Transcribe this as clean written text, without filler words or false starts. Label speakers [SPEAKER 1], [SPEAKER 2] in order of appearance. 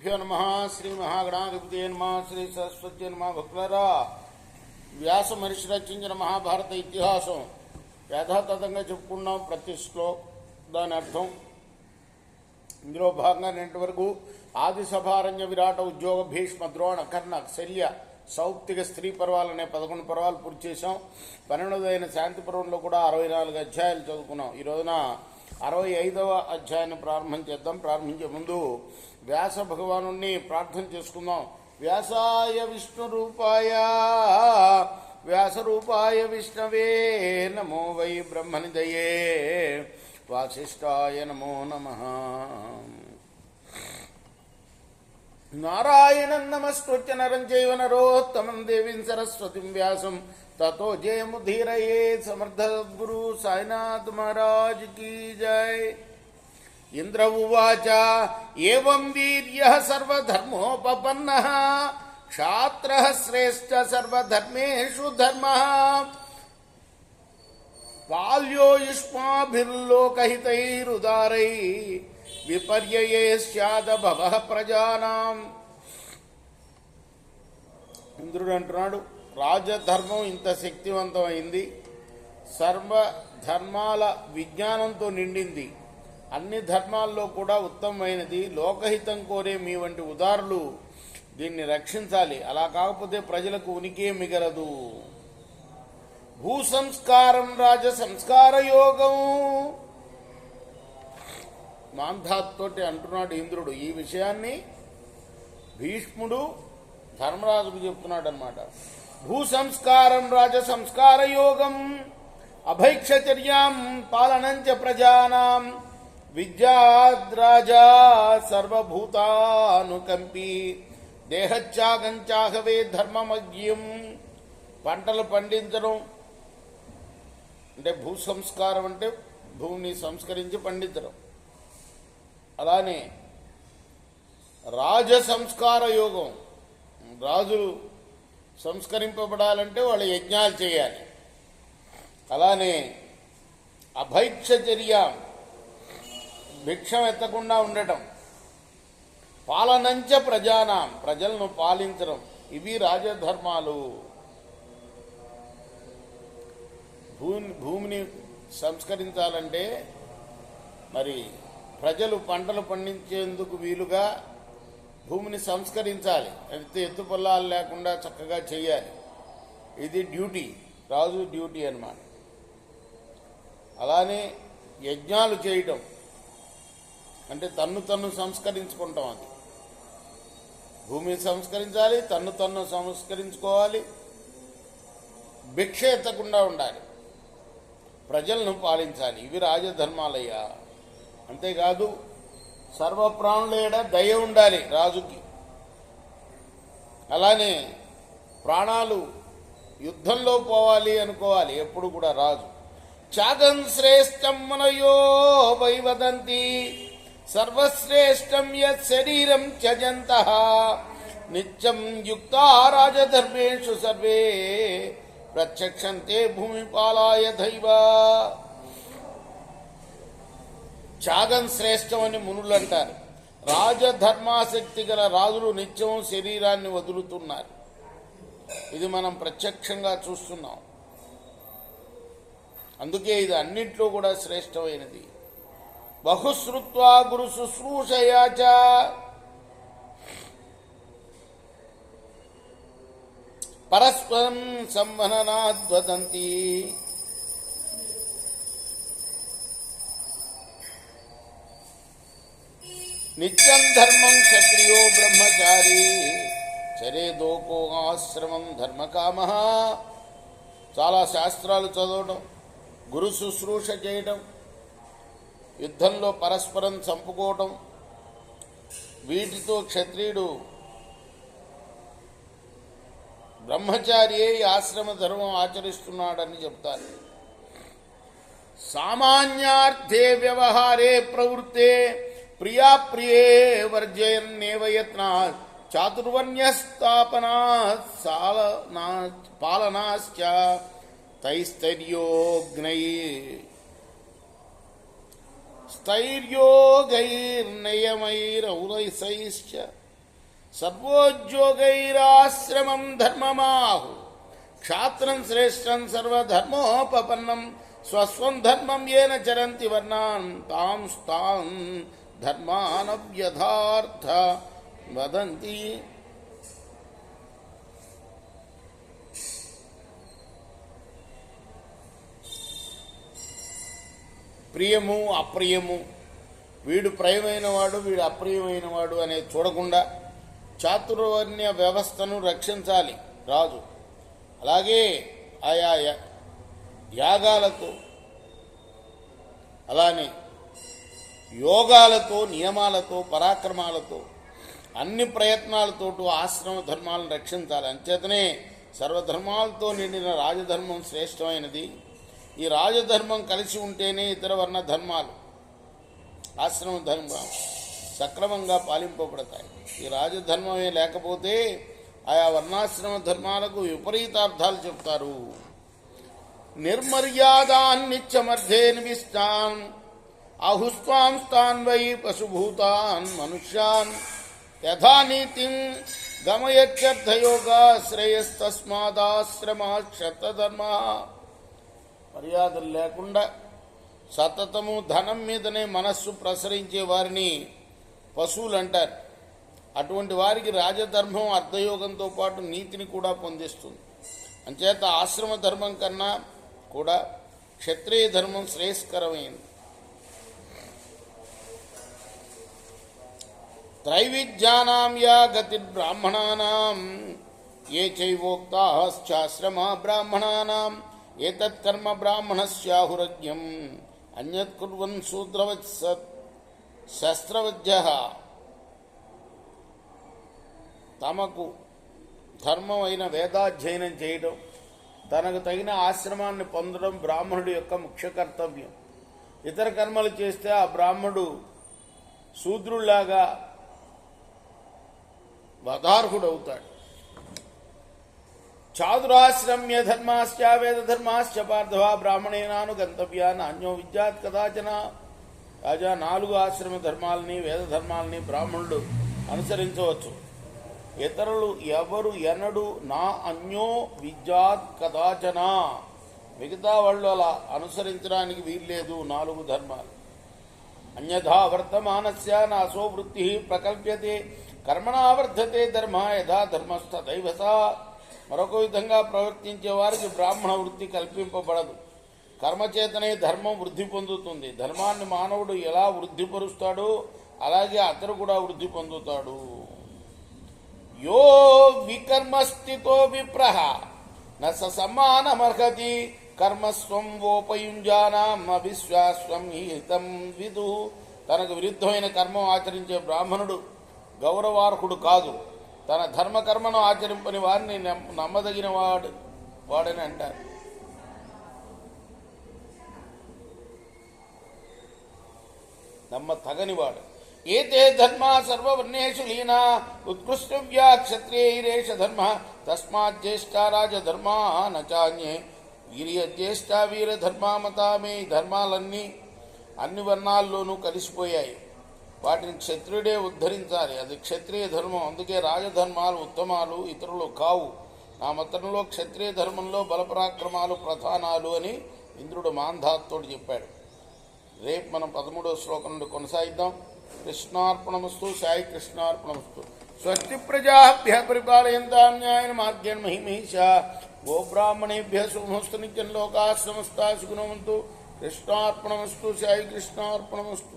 [SPEAKER 1] గురుభ్యో నమ. శ్రీ మహాగణాధిపతి నమ. శ్రీ సరస్వతి నమ. భక్తులరా, వ్యాస మహర్షి రచించిన మహాభారత ఇతిహాసం యథాతథంగా చెప్పుకున్నాం. ప్రతి శ్లోక్ దాని అర్థం. ఇందులో భాగంగా నేటి వరకు ఆది సభారణ్య విరాట ఉద్యోగ భీష్మ ద్రోణ కర్ణ శల్య సౌప్తిక స్త్రీ పర్వాలనే 11 పర్వాలు పూర్తి చేశాం. 12వ శాంతి పర్వంలో కూడా 64 అధ్యాయాలు చదువుకున్నాం. ఈ రోజున 65వ అధ్యాయాన్ని ప్రారంభం చేద్దాం. ప్రారంభించే ముందు వ్యాస భగవాను ప్రార్థన చేసుకుందాం. వ్యాసాయ విష్ణు రూపాయ వ్యాస రూపాయ విష్ణవే నమో వై బ్రహ్మనిదయే వాసిష్ఠాయ నమో నమః. నారాయణం నమస్కృత్య నరం చైవ నరోత్తమం దేవీం సరస్వతిం వ్యాసం తతో జయముధీరయే. సమర్థ సద్గురు సాయినాథ్ మహారాజ్ కీ జై. ఇంద్ర ఉవాచ ఏవం వీర్యః సర్వధర్మోపపన్నః క్షాత్రః శ్రేష్ఠ సర్వధర్మేషు ధర్మః బాల్యో యుష్మాభిర్లోకహితైరుదారైః విపర్యయే స్యాదభవః ప్రజానాం. ఇంద్రుడు అంటున్నాడు, రాజధర్మం ఇంత శక్తివంతమైంది, సర్వధర్మాల విజ్ఞానంతో నిండింది, అన్ని ధర్మాల్లో కూడా ఉత్తమమైనది. లోకహితం కోరే మీ వంటి ఉదారులు దీన్ని రక్షించాలి. అలా కాకపోతే ప్రజలకు ఉనికే మిగలదు. భూ సంస్కారం రాజ సంస్కార యోగం. మాంధాత్తోటి అంటున్నాడు ఇంద్రుడు. ఈ విషయాన్ని భీష్ముడు ధర్మరాజుకు చెప్తున్నాడు అన్నమాట. భూ సంస్కారం రాజ సంస్కార యోగం అభైక్షచర్యాం పాలనంచ ప్రజానాం విద్యాద్రాజా సర్వభూతానుకంపి దేహత్యాగంచాహవే ధర్మమజ్ఞం. పంటలు పండించడం అంటే భూ సంస్కారం అంటే భూమిని సంస్కరించి పండించడం. అలానే రాజ సంస్కార యోగం, రాజులు సంస్కరింపబడాలంటే వాళ్ళు యజ్ఞాలు చేయాలి. అలానే అభైక్షచర్య, భిక్షం ఎత్తకుండా ఉండటం. పాలనంచ ప్రజానాం, ప్రజలను పాలించడం. ఇవి రాజధర్మాలు. భూమిని సంస్కరించాలంటే మరి ప్రజలు పంటలు పండించేందుకు వీలుగా భూమిని సంస్కరించాలి. అయితే ఎత్తుపల్లాలు లేకుండా చక్కగా చేయాలి. ఇది డ్యూటీ, రాజు డ్యూటీ అన్నమాట. అలానే యజ్ఞాలు చేయటం అంటే తన్ను సంస్కరించుకుంటాం. అది భూమిని సంస్కరించాలి, తన్ను సంస్కరించుకోవాలి, భిక్ష ఎత్తకుండా ఉండాలి, ప్రజలను పాలించాలి. ఇవి రాజధర్మాలయ్యా. అంతేకాదు సర్వప్రాణుల దయ ఉండాలి రాజుకి. అలానే ప్రాణాలు యుద్ధంలో పోవాలి అనుకోవాలి ఎప్పుడు కూడా రాజు. త్యాగం శ్రేష్టం మనయో వైవదంతి సర్వశ్రేష్టం యత్ శరీరం త్యజంతః నిత్యం యుక్తా రాజధర్మేషు సర్వే ప్రత్యక్షంతే భూమిపాలాయ దైవ. త్యాగం శ్రేష్టం అని మునులు అంటారు. రాజధర్మాసక్తి గల రాజులు నిత్యం శరీరాన్ని వదులుతున్నారు. ఇది మనం ప్రత్యక్షంగా చూస్తున్నాం. అందుకే ఇది అన్నింటిలో కూడా శ్రేష్టమైనది. బహుశ్రుత్వా గురు శుశ్రూషయాచ పరస్పరం సంవహనాద్వదంతి. నిత్యం ధర్మం క్షత్రియో బ్రహ్మచారి చరేదోకో ఆశ్రమం ధర్మకామ. చాలా శాస్త్రాలు చదవడం, గురు శుశ్రూష చేయడం, యుద్ధంలో పరస్పరం చంపుకోవడం, వీటితో క్షత్రియుడు బ్రహ్మచారి ఆశ్రమ ధర్మం ఆచరిస్తున్నాడని చెప్తారు. సామాన్యార్థే వ్యవహారే ప్రవృత్తే ప్రియాప్రియే వర్జయన్నేవ యత్నా చాతుర్వర్ణ్యస్థాపనా పాలనాశ్చ తైస్థైర్యోగ్నై స్థైర్యోగైర్నయమైరౌరైశ్చ సర్వోద్యోగైరాశ్రమం ధర్మమాహు క్షాత్రం శ్రేష్టం సర్వధర్మోపపన్నం స్వస్వం ధర్మం ఏన చరంతి వర్ణాన్ తాం తాం ధర్మానవ్యథార్థ వదంతి. ప్రియము అప్రియము, వీడు ప్రియమైన వాడు వీడు అప్రియమైన వాడు అనేది చూడకుండా చాతుర్వర్ణ్య వ్యవస్థను రక్షించాలి రాజు. అలాగే ఆయా యాగాలతో అలానే యోగాలతో నియమాలతో పరాక్రమాలతో అన్ని ప్రయత్నాలతోటూ ఆశ్రమ ధర్మాలను రక్షించాలి. అంచేతనే సర్వధర్మాలతో నిండిన రాజధర్మం శ్రేష్టమైనది. ఈ రాజధర్మం కలిసి ఉంటేనే ఇతర వర్ణ ధర్మాలు ఆశ్రమ ధర్మం సక్రమంగా పాలింపబడతాయి. ఈ రాజధర్మమే లేకపోతే ఆయా వర్ణాశ్రమ ధర్మాలకు విపరీతార్థాలు చెప్తారు. నిర్మర్యాదాన్ నిత్యమర్థే నివిష్టాన్ ఆహుస్వాన్ స్థాన్ వై పశుభూతాన్ మనుష్యాన్ యథానీతిం గమయత్యర్థయోగా శ్రేయస్తస్మాదాశ్రమాక్షతధర్మ. మర్యాదలు లేకుండా సతతము ధనం మీదనే మనస్సు ప్రసరించే వారిని పశువులు అంటారు. అటువంటి వారికి రాజధర్మం అర్ధయోగంతో పాటు నీతిని కూడా పొందిస్తుంది. అంచేత ఆశ్రమ ధర్మం కన్నా కూడా క్షత్రియ ధర్మం శ్రేయస్కరమైంది. త్రైవిద్యానాం యా గతి బ్రాహ్మణానాం ఏ చైవోక్తాశ్చాశ్రమ బ్రాహ్మణానాం ఏతత్ కర్మ బ్రాహ్మణస్యాహురజ్ఞం అన్యత్ కుర్వన్ శూద్రవత్ శస్త్రవజ్ఞః. తమకు ధర్మం అయిన వేదాధ్యయనం చేయడం, తనకు తగిన ఆశ్రమాన్ని పొందడం బ్రాహ్మణుడి యొక్క ముఖ్య కర్తవ్యం. ఇతర కర్మలు చేస్తే ఆ బ్రాహ్మణుడు శూద్రుల్లాగా వధార్హుడవుతాడు. చాతురాశ్రమ్య ధర్మాశ్చ వేద ధర్మాశ్చ పార్థవ బ్రాహ్మణేనాను గంతవ్యా నాణ్యో విద్యాత్ కదాచన. రాజా, 4 ఆశ్రమ ధర్మాలని వేద ధర్మాలని బ్రాహ్మణుడు అనుసరించవచ్చు. ఇతరులు ఎవరు ఎన్నడూ నా అన్యో విద్యాత్ కదాచన, మిగతా వాళ్ళు అలా అనుసరించడానికి వీల్లేదు 4 ధర్మాలు. అన్యథా వర్తమానస్య నాసో వృత్తి ప్రకల్ప్యతే కర్మణా వర్ధతే ధర్మ యథా ధర్మస్తథైవ సా. మరొక విధంగా ప్రవర్తించే వారికి బ్రాహ్మణ వృత్తి కల్పింపబడదు. కర్మచేతనే ధర్మం వృద్ధి పొందుతుంది. ధర్మాన్ని మానవుడు ఎలా వృద్ధిపరుస్తాడో అలాగే అతడు కూడా వృద్ధి పొందుతాడు. యో వికర్మస్థితో విప్రహ న సమానమర్హతి కర్మస్వం వోపయుంజానాం అవిశ్వాస్వం హితం విదు. తనకు విరుద్ధమైన కర్మం ఆచరించే బ్రాహ్మణుడు గౌరవార్హుడు కాదు. తన ధర్మకర్మను ఆచరింపని వారిని నమ్మదగిన వాడని అంటారు. నమ్మతగనివాడు. ఏతే ధర్మ సర్వవర్ణేషు లీనా ఉత్కృష్టవ్యా క్షత్రియైరేష ధర్మ తస్మాత్ జ్యేష్ఠ రాజధర్మా నచాన్యే వీర్య జ్యేష్ఠ వీరధర్మామతామే. ఈ ధర్మాలన్నీ అన్ని వర్ణాల్లోనూ కలిసిపోయాయి. వాటిని క్షత్రియుడే ఉద్ధరించాలి. అది క్షత్రియ ధర్మం. అందుకే రాజధర్మాలు ఉత్తమాలు, ఇతరులు కావు. నా మతంలో క్షత్రియ ధర్మంలో బలపరాక్రమాలు ప్రధానాలు అని ఇంద్రుడు మాంధాతోడు చెప్పాడు. రేపు మనం 13వ శ్లోకం నుండి కొనసాగిద్దాం. కృష్ణార్పణమస్తు. సాయి కృష్ణార్పణమస్తు. స్వస్తి ప్రజాభ్య పరిపాలయంతాం న్యాయేన మార్గేణ మహిమహీషా. గోబ్రాహ్మణేభ్య శుభమస్తు. నిత్యం లోకాः సమస్తాः సుఖినో భవంతు. కృష్ణార్పణమస్తు. సాయి కృష్ణార్పణమస్తు.